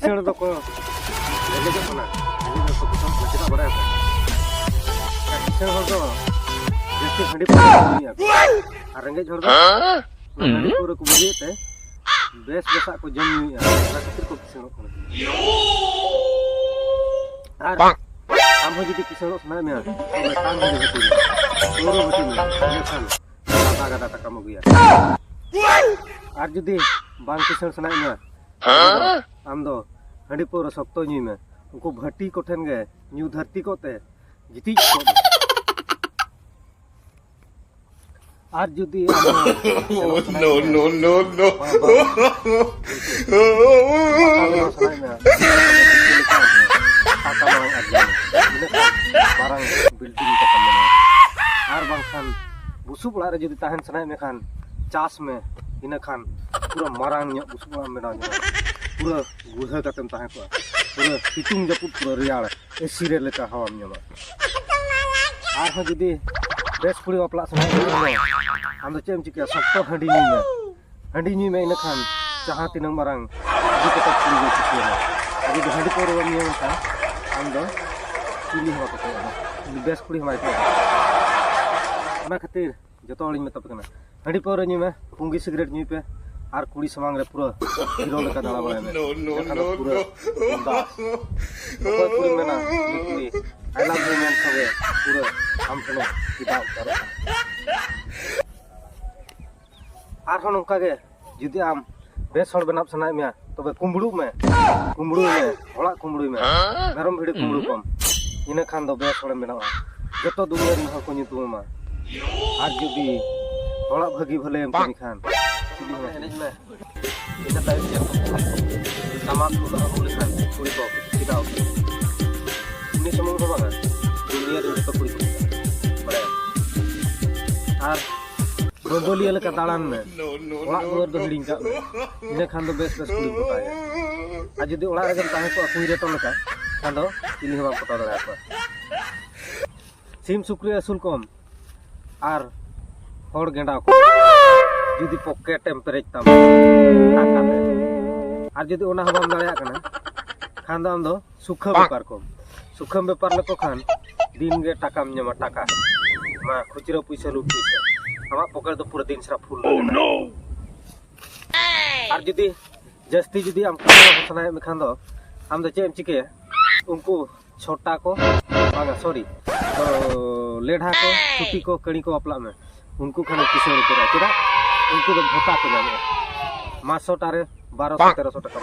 किसण दो को रेगे जो ना रेगे जो तो चेता बड़ा है किसण हर दो जैसे हंडी पानी आ रेंगे झोर दो हंडी पूरा को बुझे ते बेस बेसा को जम नी आ खातिर को किसण को आर आम हो जदी किसण सना में तो टांग हो जदी पूरा होती में खान आधा आधा तक कम गया आर जदी बांग किसण सना में आम दो हंडी पूरा सप्तो नी में उनको भट्टी को ठन गए न्यू धरती को ते गिती को आज जुदी no barang building ko kamena ar bangkhan busuk oᱲᱟᱜ रे जुदी ताहन सनाय में खान चास में ina खान पूरा marang nyok busuk oᱲᱟᱜ मेना पूरा गुहा katem ताहे को पूरा सितुंग जपुत पूरा रियाळ एसी रे लेका हवा ᱧᱟᱢᱟ ar ho जुदी बेस पुरी बापला सनाय में हम तो चेम चिके सप्तो हंडी नी में ina खान जहां तिनंग marang जी कत पुरी go चिके अभी हंडी पर वन में था हम दो चिली हवा को बेस पुरी हमारे को ना खातिर जतो हलिन में तप कना हंडी पर नी में पुंगी सिगरेट नी पे आर कुड़ी समांग रे पूरा हीरो लेका दाला बड़ा में पूरा पूरी में ना पूरी आई लव यू मैन सबे पूरा हम ठने किताब कर आर हो नका गे जुदी आम बेस हड़ बनाब सनाय में तबे कुंबड़ू में होला कुंबड़ू में गरम भिड़ी कुंबड़ू कम इन खान दो बेस हड़ बनावा जतो दुनिया रे हो को नितुमा आर जुदी होला भागी भले एम कनी खान चिली में एनेज में इन ताई सामान को बोले खान पूरी को किताब ini semua apa kan dunia itu terpuri bade ar roboli ala katalan me ola duar do hiring ka ina khan do bes kuli kota ya a jodi ola re tahe ko akui reto leka khan do ini haba kota dara apa sim sukri asul kom ar hor genda ko jodi pocket temperature tam takate ar jodi ona haba dara kana khan do am do sukha bekar kom सुखम बेपार लको खान दिन गे टाकाम ᱧᱟᱢᱟ टाका मा खुचरा पैसा लूट पैसा हमा पकड़ दो पूरा दिन सरा फुल आर जदी जस्ती जदी हम सनाय में खान दो हम दो चेम चिके उनको छोटा को बागा सॉरी लेढ़ा को छुटी को कणी को अपला में उनको खान किसण करा चेदा उनको दो भोटा को जाने मासो टारे 1200 1300 टाका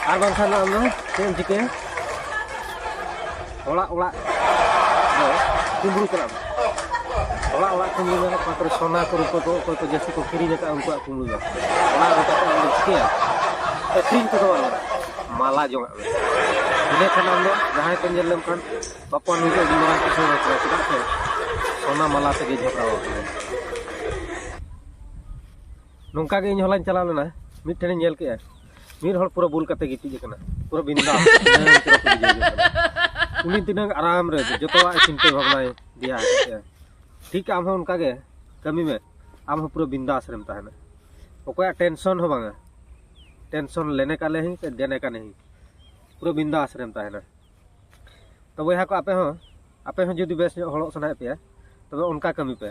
आर बांखान आम चेम चिके ओला ओला कुंबड़ू करा ओला ओला कुंबड़ू में पात्र सोना को रूप को जैसे को किरी जका उनको कुंबड़ू में ओला रोटा को चिके एक्रिंग को माला जोंगा इने खान आम जहां को जेलम खान बापन हुई दिमाग को चेदा से सोना माला से झपराव नोंका गे इन हलान चला लेना मिठेन नेल के मीर हड़ पूरा बुल कते गिटी कना पूरा बिंदा उनी तिनंग आराम रे जतवा चिंता भावना दिया ठीक आम हो उनका गे कमी में आम हो पूरा बिंदास रेम ताहना ओकोया टेंशन हो बांगा टेंशन लेने का नहीं देने का नहीं पूरा बिंदास रेम ताहना तो वहा को आपे हो जदी बेस हड़ो सनाय पे तबे उनका कमी पे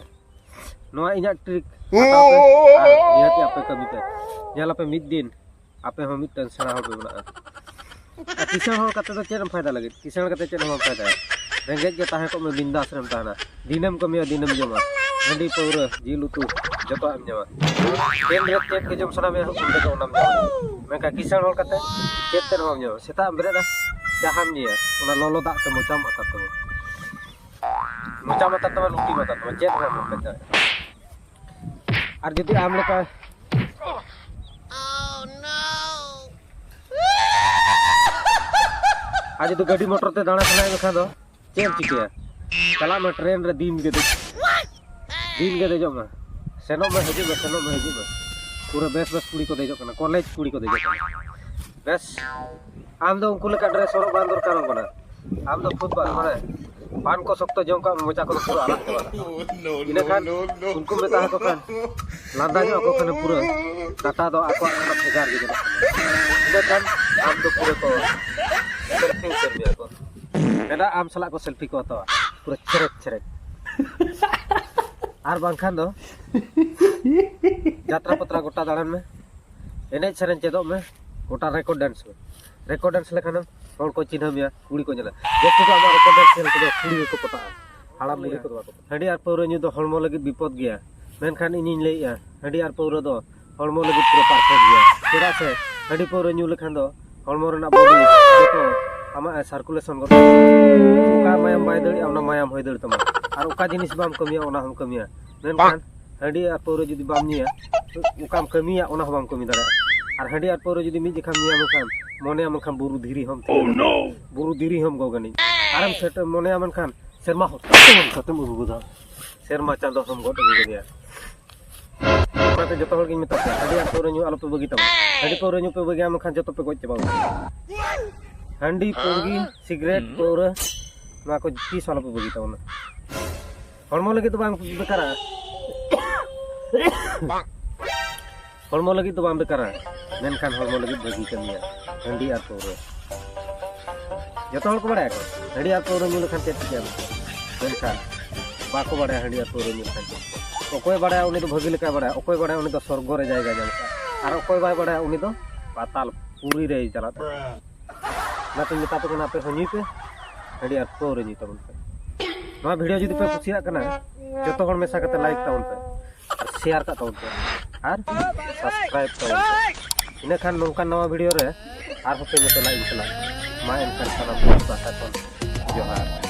नोआ इना ट्रिक नियति आपे कमी पे जेला पे मिड दिन आपे हम मिटन सेना हो बेना किसान हो कते तो चेरम फायदा लगे किसान कते चेरम फायदा रेंगेज के ताहे को में बिंदास रेम ताना दिनम कमिया दिनम जमा हंडी पौरा जिल उतु जतो am जमा तेन रे तेन के जम सना में हम उनके तो नाम जमा मैं का किसान हो कते चेत तेन हम जमा सेता बेरे दा जहाम निया उना लोलो दा ते मोचाम अता तो लुटी मता तो चेत हम कते आर जदी आम लेका आज तो गाड़ी मोटर ते दाना सनाय में दो चेम चिके चला में ट्रेन रे दिन गे देजो में सेनो में हजू पूरा बेस कुड़ी को देजो कना कॉलेज कुड़ी को देजो कना बेस आम दो उनको लेका ड्रेस और बांध दरकार कना आम दो खुद बार माने पान को शक्तो जम का मोचा को पूरा आलाग चबा no, ina kan no, no. unku meta ko kan landa nyo ako kan pura kata do aku akan segar gitu ina kan am do pura ko selfie aku kada am salak ko selfie ko to pura cerek ar bangkhan do jatra patra gota dalan me enej seren cedok me gota record dance lekhan hor ko चिन्ह मिया कुड़ी को जला जैसे तो हमारा record dance खेल को कुड़ी को पता हाड़ा मुड़ी को बाको हडी आर पौर न्यू दो हड़मो लगी विपद गया मेनखान इनिन लैया हडी आर पौर दो हड़मो लगी पूरा परफेक्ट गया चेदा से हडी पौर न्यू लेखान दो हड़मो रना बॉडी जतो आमा सर्कुलेशन को ओका मायाम बाय दड़ी ओना मायाम होय दड़ी तमा आर ओका जिनिस बाम कमिया ओना हम कमिया मेनखान हडी आर पौर जदी बाम निया ओकाम कमिया ओना हम कमी दारा आर हडी आर पौर जदी मी जखाम निया मखान मोने मनखान बुरु धीरी हम बुरु धीरी हम गोगनी आराम सेट मोने मनखान सेरमा हो खत्म उगुदा सेरमा चांदो हम गोट गनिया ओनाते जतो हर गिन मेता हडी आर पौर न्यू आलो पे बगी तमा हडी पौर न्यू पे बगी मनखान जतो पे गोच चबा हंडी पुरगी सिगरेट पौर ना को तीस वाला पे बगी तमा हड़मो लगी तो बांग बेकारा हड़मो लगी तो बांग बेकारा मेनखान हड़मो लगी बगी कमिया हंडी आर पौर जतो हड़ को बड़ा को हंडी आर पौर न्यू लेखान चेत के मेनखान बाको बड़ा हंडी आर पौर न्यू लेखान ओकोय बड़ा उनी तो भगी लेका बड़ा ओकोय बड़ा उनी तो स्वर्ग रे जायगा जामका आर ओकोय बाय बड़ा उनी तो पाताल पूरी रे चलाता ना तो मेता तो ना पे हनी पे हंडी आर पौर न्यू तबन पे नवा वीडियो जदी पे खुशिया कना जतो हड़ मेसा कते लाइक ताउन पे शेयर का ताउन पे आर सब्सक्राइब ताउन पे ina kan nongkan nawa video re ar hote meto lain sala ma en kan sana bahasa kon johar